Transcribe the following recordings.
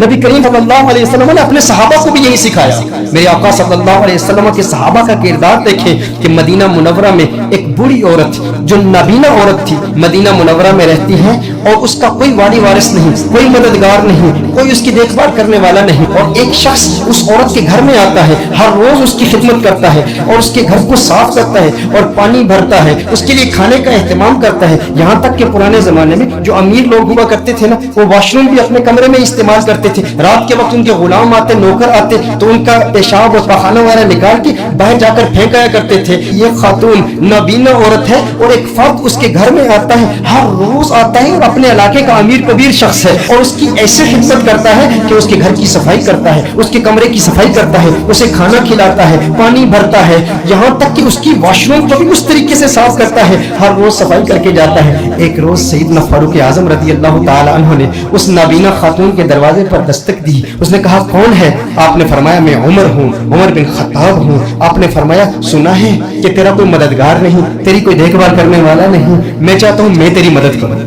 نبی کریم صلی اللہ علیہ وسلم نے اپنے صحابہ کو بھی یہی سکھایا. میرے آقا صلی اللہ علیہ وسلم کے صحابہ کا کردار دیکھیں کہ مدینہ منورہ میں ایک بوڑھی عورت جو نابینا عورت تھی مدینہ منورہ میں رہتی ہے اور اس کا کوئی والی وارث نہیں, کوئی مددگار نہیں, کوئی اس کی دیکھ بھال کرنے والا نہیں, اور ایک شخص اس عورت کے گھر میں آتا ہے, ہر روز اس کی خدمت کرتا ہے اور اس کے گھر کو صاف کرتا ہے اور پانی بھرتا ہے, اس کے لیے کھانے کا اہتمام کرتا ہے. یہاں تک کہ پرانے زمانے میں جو امیر لوگ ہوا کرتے تھے نا, وہ واش روم بھی اپنے کمرے میں استعمال کرتے تھے. رات کے وقت ان کے غلام آتے, نوکر آتے تو ان کا پیشاب اور پخانہ وغیرہ نکال کے باہر جا کر پھینکایا کرتے تھے. یہ خاتون نابینا عورت ہے اور ایک فرد اس کے گھر میں آتا ہے, ہر روز آتا ہے اور اپنے علاقے کا امیر کبیر شخص ہے اور اس کی ایسے خدمت کرتا ہے کہ اس کے گھر کی صفائی کرتا ہے, اس کے کمرے کی صفائی کرتا ہے, اسے کھانا کھلاتا ہے, پانی بھرتا ہے, یہاں تک کہ اس کی واش روم کو بھی اس طریقے سے صاف کرتا ہے, ہر روز صفائی کر کے جاتا ہے. ایک روز سیدنا فاروق اعظم رضی اللہ تعالی عنہ نے اس نابینا خاتون کے دروازے پر دستک دی. اس نے کہا کون ہے؟ آپ نے فرمایا میں عمر ہوں, عمر بن خطاب ہوں. آپ نے فرمایا سنا ہے کہ تیرا کوئی مددگار نہیں, تیری کوئی دیکھ بھال کرنے والا نہیں, میں چاہتا ہوں میں تیری مدد کروں,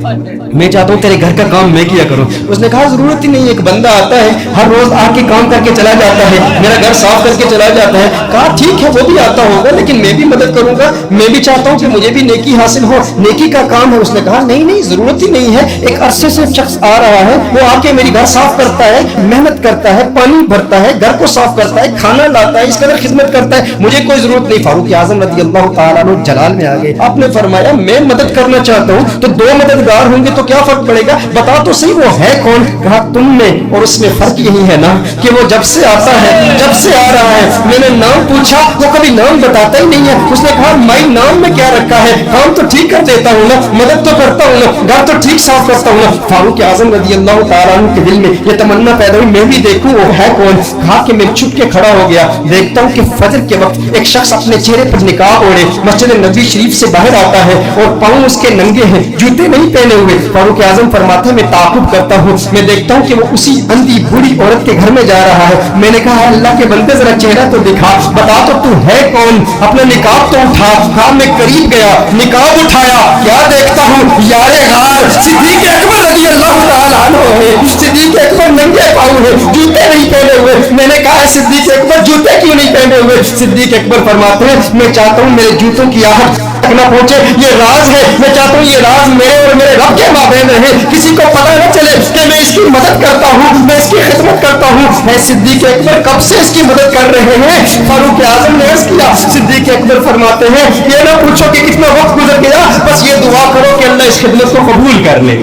میں چاہتا ہوں تیرے گھر کا کام میں کیا کروں. اس نے کہا ضرورت ہی نہیں, ایک بندہ آتا ہے ہر روز آ کے کام کر کے چلا جاتا ہے, میرا گھر صاف کر کے چلا جاتا ہے. کہا ٹھیک ہے وہ بھی آتا ہوگا لیکن میں بھی مدد کروں گا, میں بھی چاہتا ہوں کہ مجھے بھی نیکی حاصل ہو, نیکی کا کام ہے. اس نے کہا نہیں نہیں ضرورت ہی نہیں ہے, ایک عرصے سے شخص آ رہا ہے, وہ آ کے میری گھر صاف کرتا ہے, محنت کرتا ہے, پانی بھرتا ہے, گھر کو صاف کرتا ہے, کھانا لاتا ہے, اس قدر خدمت کرتا ہے, مجھے کوئی ضرورت نہیں. فاروق اعظم رضی اللہ تعالیٰ عنہ جلال میں آ گئے. آپ نے فرمایا میں مدد کرنا چاہتا ہوں تو دو مددگار ہوں گے تو کیا فرق پڑے گا, بتا تو صحیح وہ ہے کون. کہا تم میں اور اس میں فرق یہی ہے نا کہ وہ جب سے آتا ہے, جب سے آ رہا ہے, میں نے نام پوچھا وہ کبھی نام بتاتا ہی نہیں ہے. اس نے کہا مائی نام میں کیا رکھا ہے, کام تو ٹھیک کر دیتا ہوں نا, مدد تو کرتا ہوں نا, گھر تو ٹھیک صاف کرتا ہوں نا. فاروق اعظم رضی اللہ تعالیٰ عنہ کے دل میں یہ تمنا پیدا ہوئی میں بھی دیکھوں وہ ہے کون. کہا کہ میں چھپ کے کھڑا ہو گیا, دیکھتا ہوں کہ فجر کے وقت ایک شخص اپنے چہرے پر نقاب اوڑھے مسجد نبی شریف سے باہر آتا ہے اور پاؤں اس کے ننگے ہیں, جوتے نہیں پہنے ہوئے. فاروق اعظم فرماتا ہے میں تعاقب کرتا ہوں, میں دیکھتا ہوں کہ وہ اسی اندھی بوڑھی عورت کے گھر میں جا رہا ہے. میں نے کہا اللہ کے بندے ذرا چہرہ تو دکھا, بتا تو ہے کون, اپنا نقاب تو اٹھا. کہا میں قریب گیا, نقاب اٹھایا, کیا دیکھتا ہوں یار غار صدیق اکبر رضی اللہ تعالیٰ عنہ ہے. صدیق اکبر ننگے پاؤں ہے, جوتے نہیں پہنے ہوئے. میں نے کہا صدیق اکبر جوتے کیوں نہیں پہنے ہوئے؟ صدیق اکبر فرماتے ہیں میں چاہتا ہوں میرے جوتوں کی آہٹ تک نہ پہنچے, یہ راز ہے, میں چاہتا ہوں یہ راز میرے اور میرے رب کے مابین رہے, کسی کو پتہ نہ چلے کہ میں اس کی مدد کرتا ہوں, میں اس کی خدمت کرتا ہوں. ہے صدیق اکبر کب سے اس کی مدد کر رہے ہیں؟ فاروق اعظم نے عرض کیا. صدیق اکبر فرماتے ہیں یہ نہ پوچھو کہ کتنا وقت گزر گیا, بس یہ دعا کرو کہ اللہ اس خدمت کو قبول کر لے.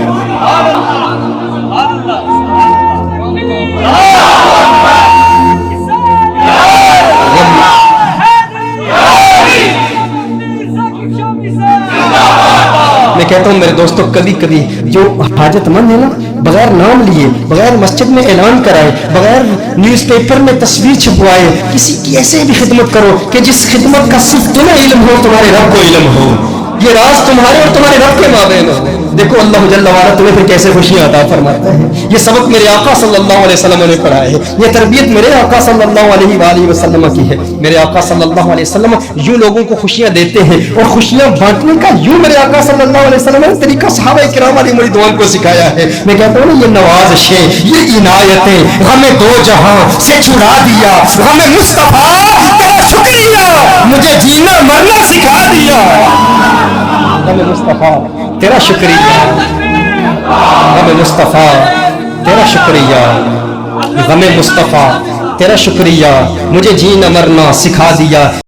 میں کہتا ہوں میرے دوستو کبھی کبھی جو حاجت مند ہے نا, بغیر نام لیے, بغیر مسجد میں اعلان کرائے, بغیر نیوز پیپر میں تصویر چھپوائے, کسی کی ایسے بھی خدمت کرو کہ جس خدمت کا صرف تمہیں علم ہو, تمہارے رب کو علم ہو, یہ راز تمہارے اور تمہارے رب کے مابین ہو. دیکھو اللہ جل وعلا تمہیں پھر کیسے خوشیاں عطا فرماتا ہے. یہ سبق میرے آقا صلی اللہ علیہ وسلم نے پڑھایا ہے, یہ تربیت میرے آقا صلی اللہ علیہ وآلہ وسلم کی ہے. میرے آقا صلی اللہ علیہ وسلم یوں لوگوں کو خوشیاں دیتے ہیں اور خوشیاں بانٹنے کا یوں میرے آقا صلی اللہ علیہ وسلم نے طریقہ صحابہ کرام علیہ رضوان کو سکھایا ہے. میں کہتا ہوں نا یہ نوازشیں, یہ عنایتیں ہمیں دو جہاں سے چھڑا دیا, ہمیں مصطفیٰ تیرا شکریہ, مجھے جینا مرنا سکھا دیا. ہمیں مصطفیٰ تیرا شکریہ, غم مصطفیٰ تیرا شکریہ, غم مصطفیٰ تیرا شکریہ, مجھے جینا مرنا سکھا دیا.